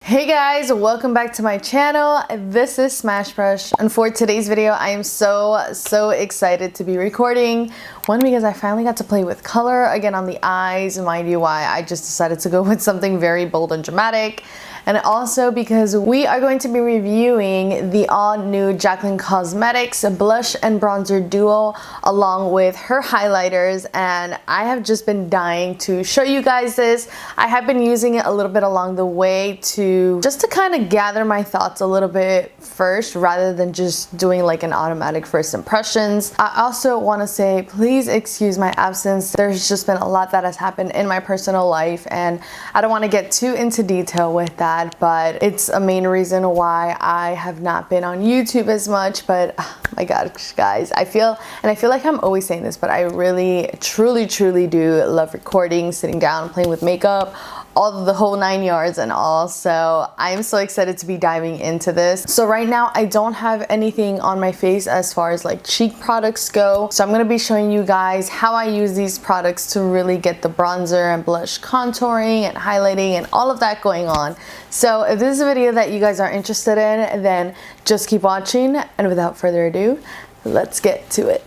Hey guys, welcome back to my channel. This is Smashbrush, and for today's video I am so excited to be recording. One, because I finally got to play with color again on the eyes. Mind you, why I just decided to go with something very bold and dramatic. And also because we are going to be reviewing the all-new Jaclyn Cosmetics blush and bronzer duo along with her highlighters, and I have just been dying to show you guys this. I have been using it a little bit along the way to kind of gather my thoughts a little bit first rather than just doing like an automatic first impressions. I also want to say please excuse my absence. There's just been a lot that has happened in my personal life and I don't want to get too into detail with that, but it's a main reason why I have not been on YouTube as much. But oh my gosh guys, I feel like I'm always saying this, but I really truly do love recording, sitting down, playing with makeup, all the whole 9 yards and all. So I'm so excited to be diving into this. So right now I don't have anything on my face as far as like cheek products go, so I'm going to be showing you guys how I use these products to really get the bronzer and blush contouring and highlighting and all of that going on. So if this is a video that you guys are interested in, then just keep watching, and without further ado, let's get to it.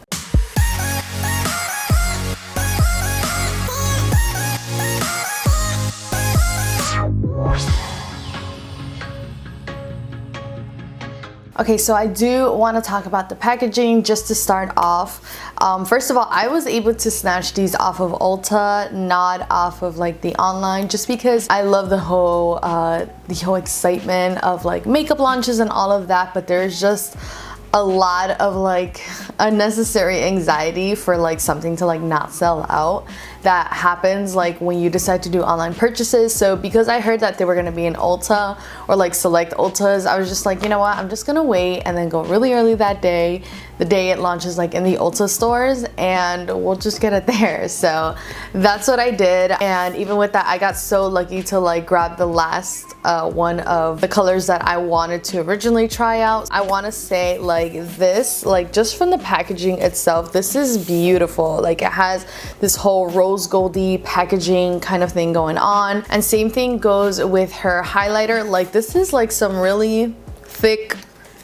Okay, so I do want to talk about the packaging just to start off. First of all, I was able to snatch these off of Ulta, not off of like the online, just because I love the whole excitement of like makeup launches and all of that, but there's just a lot of like unnecessary anxiety for like something to like not sell out that happens like when you decide to do online purchases. So because I heard that they were gonna be in Ulta or like select Ultas, I was just like, you know what, I'm just gonna wait and then go really early that day, the day it launches like in the Ulta stores, and we'll just get it there. So that's what I did, and even with that I got so lucky to like grab the last one of the colors that I wanted to originally try out. I want to say like this, like just from the packaging itself, this is beautiful. Like it has this whole rose goldy packaging kind of thing going on, and same thing goes with her highlighter. Like this is like some really thick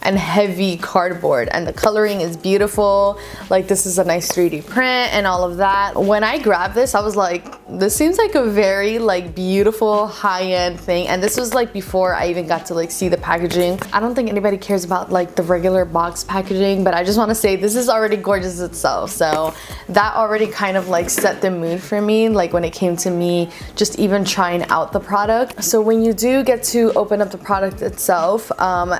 and heavy cardboard, and the coloring is beautiful. Like this is a nice 3D print and all of that. When I grabbed this, I was like, this seems like a very like beautiful high-end thing, and this was like before I even got to like see the packaging. I don't think anybody cares about like the regular box packaging, but I just want to say this is already gorgeous itself. So that already kind of like set the mood for me, like when it came to me just even trying out the product. So when you do get to open up the product itself,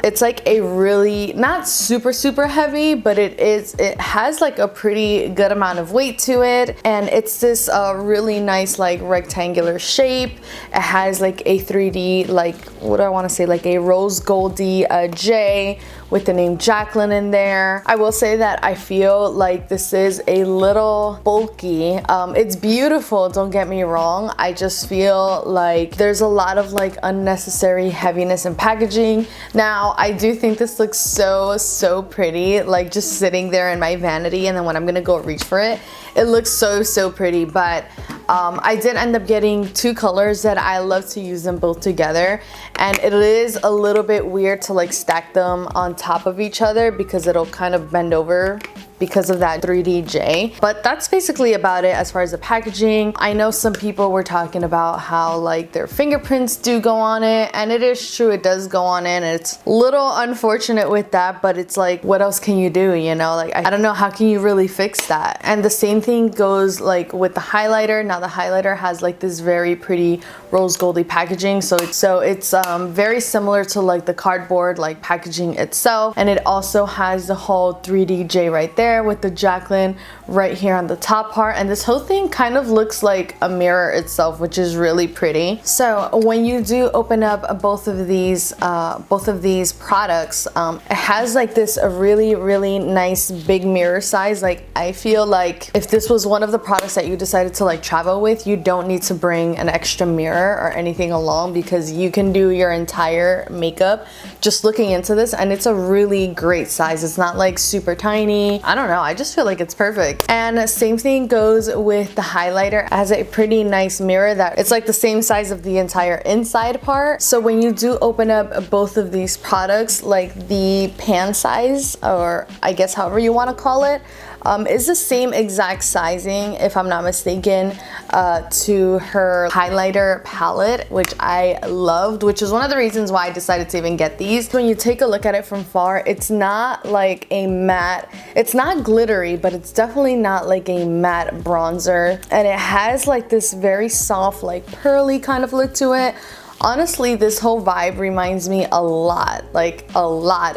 it's like a really not super heavy, but it has like a pretty good amount of weight to it, and it's this really nice like rectangular shape. It has like a 3D, like what do I want to say, like a rose goldy J with the name Jaclyn in there. I will say that I feel like this is a little bulky. It's beautiful, don't get me wrong. I just feel like there's a lot of like unnecessary heaviness in packaging. Now I do think this looks so pretty, like just sitting there in my vanity, and then when I'm gonna go reach for it, it looks so pretty. But I did end up getting two colors that I love to use them both together, and it is a little bit weird to like stack them on top of each other because it'll kind of bend over because of that 3D J. But that's basically about it as far as the packaging. I know some people were talking about how like their fingerprints do go on it, and it is true, it does go on it, and it's a little unfortunate with that, but it's like, what else can you do, you know? Like I don't know, how can you really fix that? And the same thing goes like with the highlighter. Now the highlighter has like this very pretty rose goldy packaging, so it's very similar to like the cardboard like packaging itself, and it also has the whole 3D J right there with the Jaclyn right here on the top part, and this whole thing kind of looks like a mirror itself, which is really pretty. So when you do open up both of these products, it has like this a really nice big mirror size. Like I feel like if this was one of the products that you decided to like travel with, you don't need to bring an extra mirror or anything along, because you can do your entire makeup just looking into this, and it's a really great size. It's not like super tiny. I don't know, I just feel like it's perfect. And same thing goes with the highlighter. It has a pretty nice mirror that it's like the same size of the entire inside part. So when you do open up both of these products, like the pan size, or I guess however you want to call it, is the same exact sizing, if I'm not mistaken, to her highlighter palette, which I loved, which is one of the reasons why I decided to even get these. When you take a look at it from far, it's not like a matte, it's not glittery, but it's definitely not like a matte bronzer, and it has like this very soft, like pearly kind of look to it. Honestly, this whole vibe reminds me a lot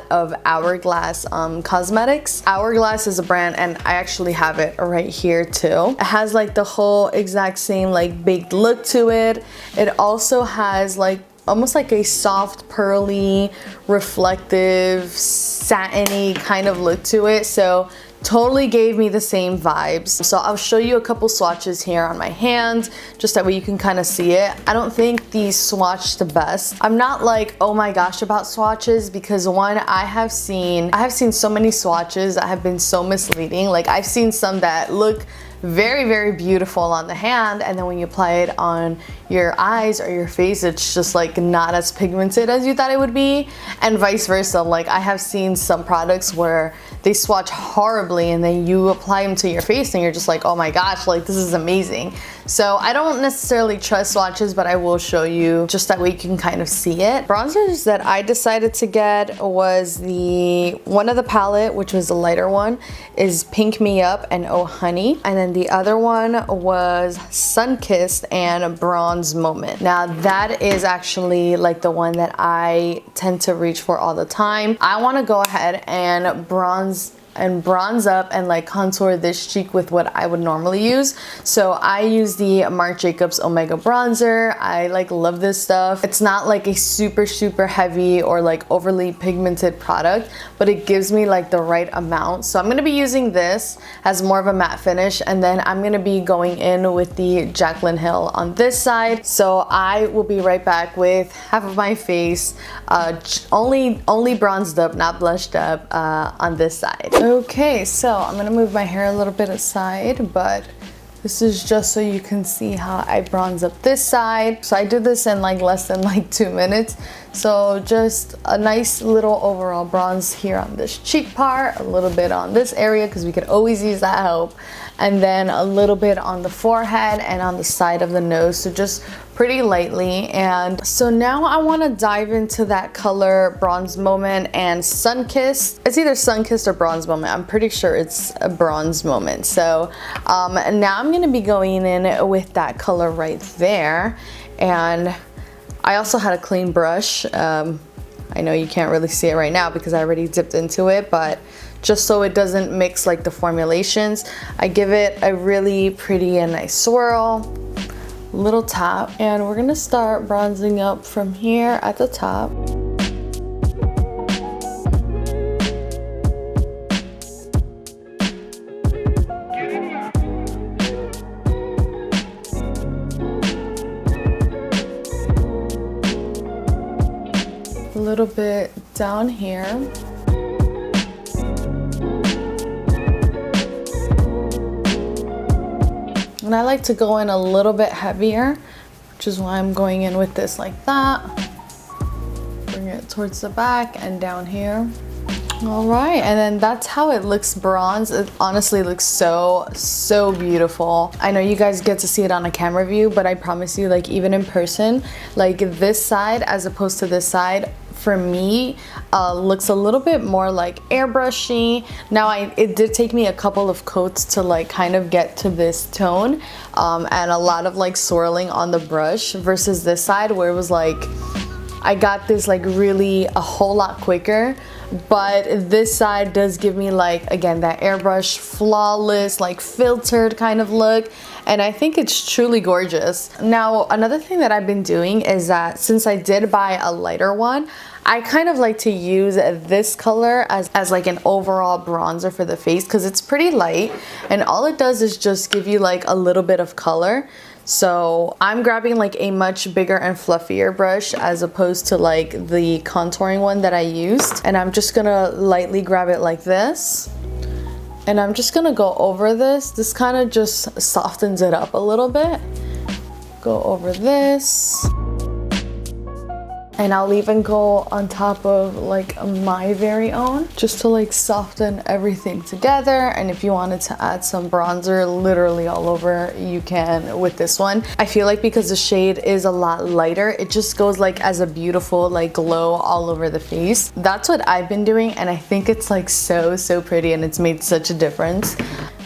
of Hourglass Cosmetics. Hourglass is a brand, and I actually have it right here too. It has like the whole exact same like baked look to it. It also has like almost like a soft, pearly, reflective, satiny kind of look to it. So totally gave me the same vibes. So I'll show you a couple swatches here on my hand, just that way you can kind of see it. I don't think these swatch the best. I'm not like, oh my gosh, about swatches, because one, I have seen so many swatches that have been so misleading. Like I've seen some that look very, very beautiful on the hand, and then when you apply it on your eyes or your face, it's just like not as pigmented as you thought it would be, and vice versa. Like I have seen some products where they swatch horribly and then you apply them to your face and you're just like, oh my gosh, like this is amazing. So I don't necessarily trust swatches, but I will show you just that way you can kind of see it. Bronzers that I decided to get was one of the palette, which was the lighter one, is Pink Me Up and Oh Honey. And then the other one was Sunkissed and Bronze Moment. Now that is actually like the one that I tend to reach for all the time. I want to go ahead and bronze up and like contour this cheek with what I would normally use. So I use the Marc Jacobs Omega bronzer. I like love this stuff. It's not like a super heavy or like overly pigmented product, but it gives me like the right amount. So I'm going to be using this as more of a matte finish, and then I'm going to be going in with the Jaclyn Hill on this side. So I will be right back with half of my face only bronzed up, not blushed up, on this side. Okay, so I'm gonna move my hair a little bit aside, but this is just so you can see how I bronze up this side. So I did this in like less than like 2 minutes. So just a nice little overall bronze here on this cheek part, a little bit on this area because we could always use that help, and then a little bit on the forehead and on the side of the nose. So just pretty lightly. And so now I want to dive into that color Bronze Moment and Sunkissed. It's either Sunkissed or Bronze Moment. I'm pretty sure it's a Bronze Moment. So now I'm going to be going in with that color right there. And I also had a clean brush. I know you can't really see it right now because I already dipped into it, but just so it doesn't mix like the formulations, I give it a really pretty and nice swirl, little tap, and we're gonna start bronzing up from here at the top. A little bit down here. And I like to go in a little bit heavier, which is why I'm going in with this like that. Bring it towards the back and down here. All right, and then that's how it looks bronze. It honestly looks so beautiful. I know you guys get to see it on a camera view, but I promise you, like even in person, like this side as opposed to this side, for me, looks a little bit more like airbrushy. Now it did take me a couple of coats to like kind of get to this tone, and a lot of like swirling on the brush, versus this side where it was like I got this like really a whole lot quicker. But this side does give me like, again, that airbrush, flawless, like filtered kind of look. And I think it's truly gorgeous. Now, another thing that I've been doing is that since I did buy a lighter one, I kind of like to use this color as like an overall bronzer for the face because it's pretty light. And all it does is just give you like a little bit of color. So I'm grabbing like a much bigger and fluffier brush as opposed to like the contouring one that I used. And I'm just gonna lightly grab it like this And I'm just gonna go over this. This kind of just softens it up a little bit. Go over this. And I'll even go on top of like my very own, just to like soften everything together. And if you wanted to add some bronzer literally all over, you can with this one. I feel like because the shade is a lot lighter, it just goes like as a beautiful like glow all over the face. That's what I've been doing, and I think it's like so pretty, and it's made such a difference.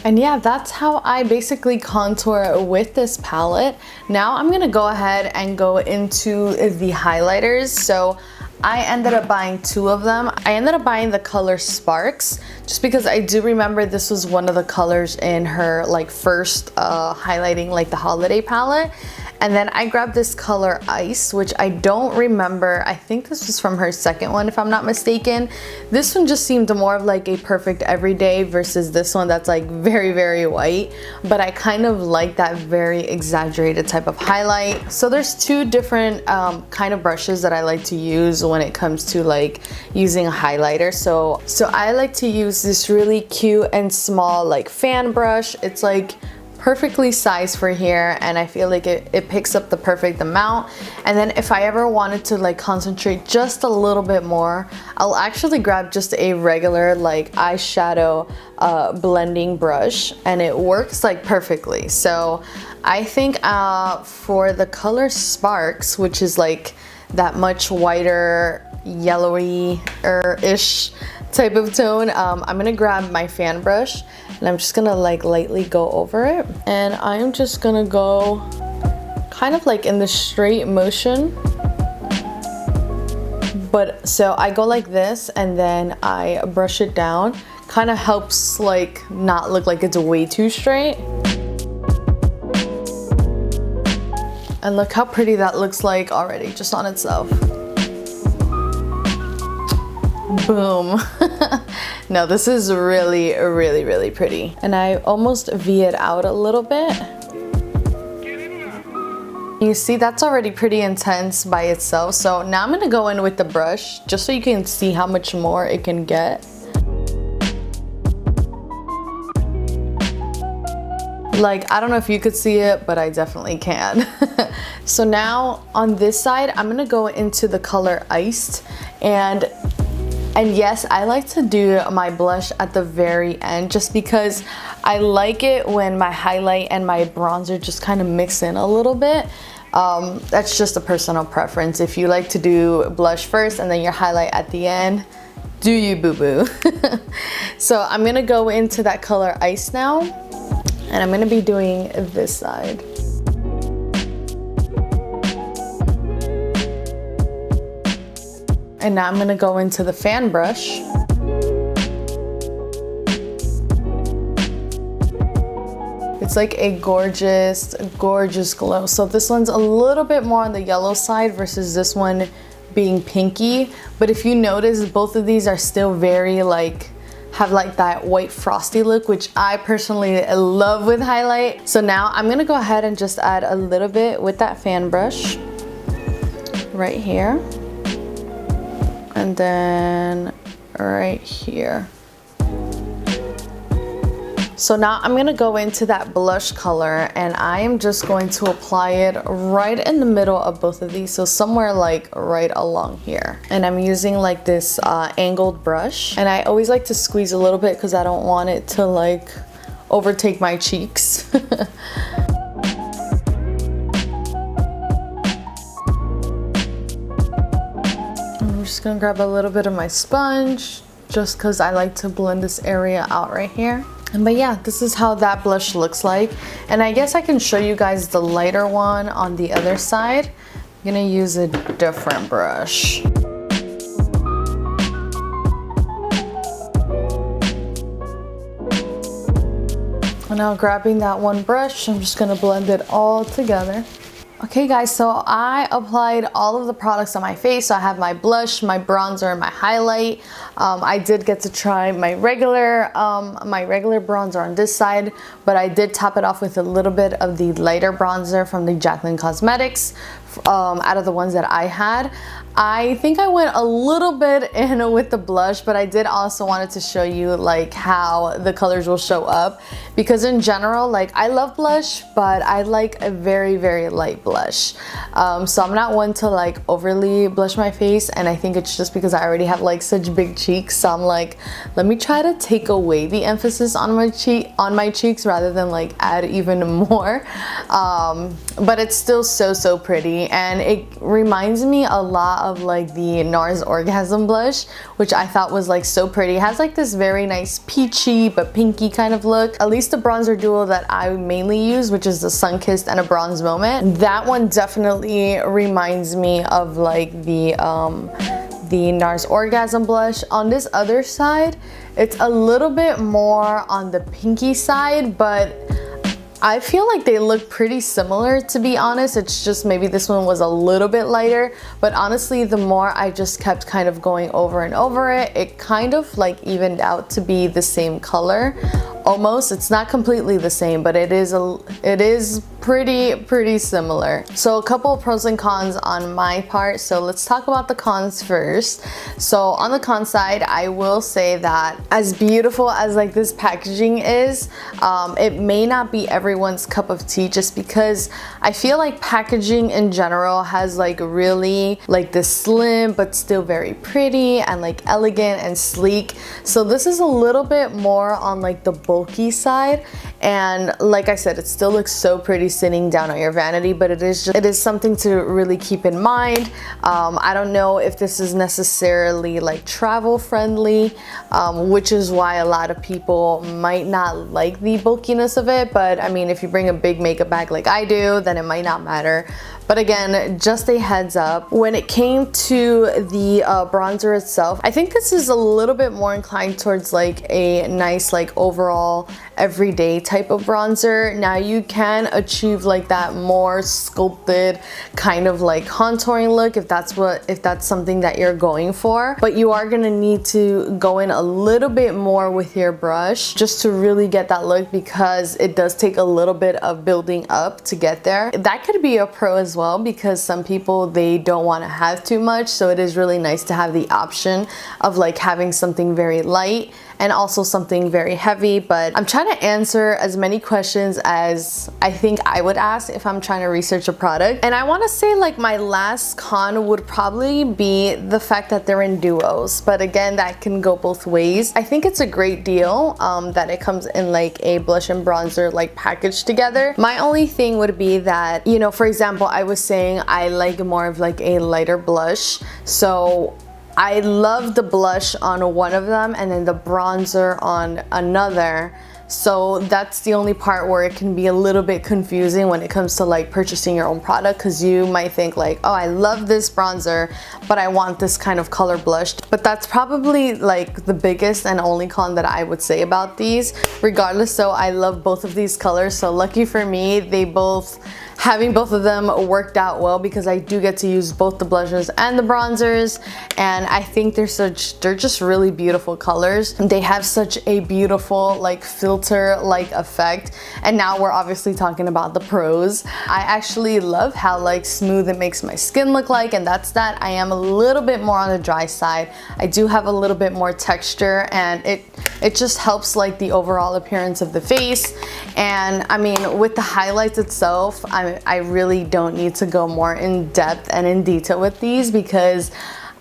And yeah, that's how I basically contour with this palette. Now I'm gonna go ahead and go into the highlighters. So I ended up buying 2 of them. I ended up buying the color Sparks, just because I do remember this was one of the colors in her like first highlighting like the holiday palette. And then I grabbed this color Ice, which I don't remember. I think this was from her second one, if I'm not mistaken. This one just seemed more of like a perfect everyday versus this one that's like very white. But I kind of like that very exaggerated type of highlight. So there's 2 different kind of brushes that I like to use when it comes to like using a highlighter. So I like to use this really cute and small like fan brush. It's like perfectly sized for here, and I feel like it picks up the perfect amount. And then if I ever wanted to like concentrate just a little bit more, I'll actually grab just a regular like eyeshadow blending brush, and it works like perfectly. So I think for the color Sparks, which is like that much whiter, yellowy-ish type of tone, I'm gonna grab my fan brush, and I'm just gonna like lightly go over it. And I'm just gonna go kind of like in the straight motion. But so I go like this, and then I brush it down. Kind of helps like not look like it's way too straight. And look how pretty that looks like already, just on itself. Boom. No, this is really pretty. And I almost V it out a little bit. You see, that's already pretty intense by itself. So now I'm gonna go in with the brush, just so you can see how much more it can get. Like, I don't know if you could see it, but I definitely can. So now on this side, I'm gonna go into the color Iced. And yes, I like to do my blush at the very end, just because I like it when my highlight and my bronzer just kind of mix in a little bit. That's just a personal preference. If you like to do blush first and then your highlight at the end, do you, boo-boo. So I'm gonna go into that color Ice now, and I'm gonna be doing this side. And now I'm gonna go into the fan brush. It's like a gorgeous glow. So this one's a little bit more on the yellow side versus this one being pinky. But if you notice, both of these are still very like, have like that white frosty look, which I personally love with highlight. So now I'm gonna go ahead and just add a little bit with that fan brush right here. And then right here. So now I'm gonna go into that blush color, and I am just going to apply it right in the middle of both of these. So somewhere like right along here. And I'm using like this angled brush. And I always like to squeeze a little bit because I don't want it to like overtake my cheeks. Just gonna grab a little bit of my sponge, just because I like to blend this area out right here. But yeah, this is how that blush looks like. And I guess I can show you guys the lighter one on the other side. I'm gonna use a different brush. And now grabbing that one brush, I'm just gonna blend it all together. Okay guys, so I applied all of the products on my face. So I have my blush, my bronzer, and my highlight. I did get to try my regular bronzer on this side, but I did top it off with a little bit of the lighter bronzer from the Jaclyn Cosmetics out of the ones that I had. I think I went a little bit in with the blush, but I did also wanted to show you like how the colors will show up, because in general, like, I love blush, but I like a very, very light blush. So I'm not one to like overly blush my face, and I think it's just because I already have like such big cheeks. So I'm like, let me try to take away the emphasis on my cheeks rather than like add even more. But it's still so pretty, and it reminds me a lot of like the NARS Orgasm blush, which I thought was like so pretty. It has like this very nice peachy but pinky kind of look. At least the bronzer duo that I mainly use, which is the Sun-Kissed and a Bronze Moment, that one definitely reminds me of like the NARS Orgasm blush. On this other side, it's a little bit more on the pinky side, but I feel like they look pretty similar, to be honest. It's just maybe this one was a little bit lighter, but honestly, the more I just kept kind of going over and over it, it kind of like evened out to be the same color. Almost. It's not completely the same, but it is pretty similar. So a couple of pros and cons on my part. So let's talk about the cons first. So on the con side, I will say that as beautiful as like this packaging is, it may not be everyone's cup of tea, just because I feel like packaging in general has like really like this slim but still very pretty and like elegant and sleek. So this is a little bit more on like the bulky side, and like I said, it still looks so pretty sitting down on your vanity, but it is something to really keep in mind. I don't know if this is necessarily like travel friendly, which is why a lot of people might not like the bulkiness of it, but I mean, if you bring a big makeup bag like I do, then it might not matter. But again, just a heads up, when it came to the bronzer itself, I think this is a little bit more inclined towards like a nice like overall everyday type of bronzer. Now you can achieve like that more sculpted kind of like contouring look if that's something that you're going for, but you are gonna need to go in a little bit more with your brush just to really get that look, because it does take a little bit of building up to get there. That could be a pro as well, because some people, they don't want to have too much, so it is really nice to have the option of like having something very light and also something very heavy. But I'm trying to answer as many questions as I think I would ask if I'm trying to research a product. And I want to say like my last con would probably be the fact that they're in duos, but again, that can go both ways. I think it's a great deal that it comes in like a blush and bronzer like packaged together. My only thing would be that, you know, for example, I was saying I like more of like a lighter blush, so I love the blush on one of them and then the bronzer on another. So that's the only part where it can be a little bit confusing when it comes to like purchasing your own product, because you might think like, oh, I love this bronzer, but I want this kind of color blushed. But that's probably like the biggest and only con that I would say about these. Regardless, so I love both of these colors, so lucky for me, having both of them worked out well, because I do get to use both the blushes and the bronzers, and I think they're just really beautiful colors. They have such a beautiful like filter like effect. And now we're obviously talking about the pros. I actually love how like smooth it makes my skin look like, and that's that. I am a little bit more on the dry side. I do have a little bit more texture, and it just helps like the overall appearance of the face. And I mean, with the highlights itself, I really don't need to go more in depth and in detail with these, because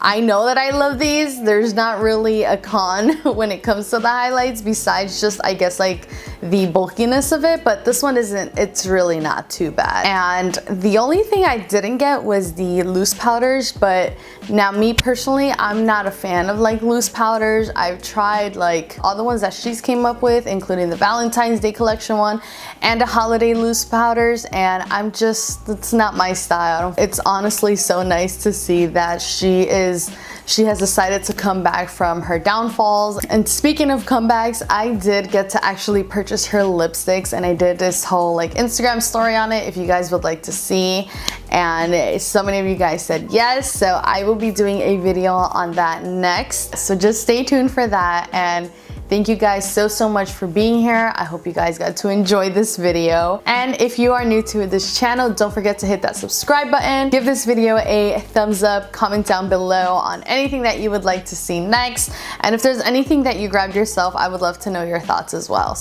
I know that I love these. There's not really a con when it comes to the highlights, besides just, I guess, like the bulkiness of it, but this one it's really not too bad. And the only thing I didn't get was the loose powders, but now me personally, I'm not a fan of like loose powders. I've tried like all the ones that she's came up with, including the Valentine's Day collection one and the holiday loose powders, and it's not my style. It's honestly so nice to see that she has decided to come back from her downfalls. And speaking of comebacks, I did get to actually purchase her lipsticks, and I did this whole like Instagram story on it if you guys would like to see, and so many of you guys said yes, so I will be doing a video on that next, so just stay tuned for that. And Thank you guys so much for being here. I hope you guys got to enjoy this video. And if you are new to this channel, don't forget to hit that subscribe button. Give this video a thumbs up, comment down below on anything that you would like to see next. And if there's anything that you grabbed yourself, I would love to know your thoughts as well.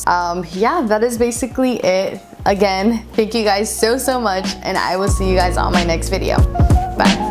Yeah, that is basically it. Again, thank you guys so much, and I will see you guys on my next video. Bye.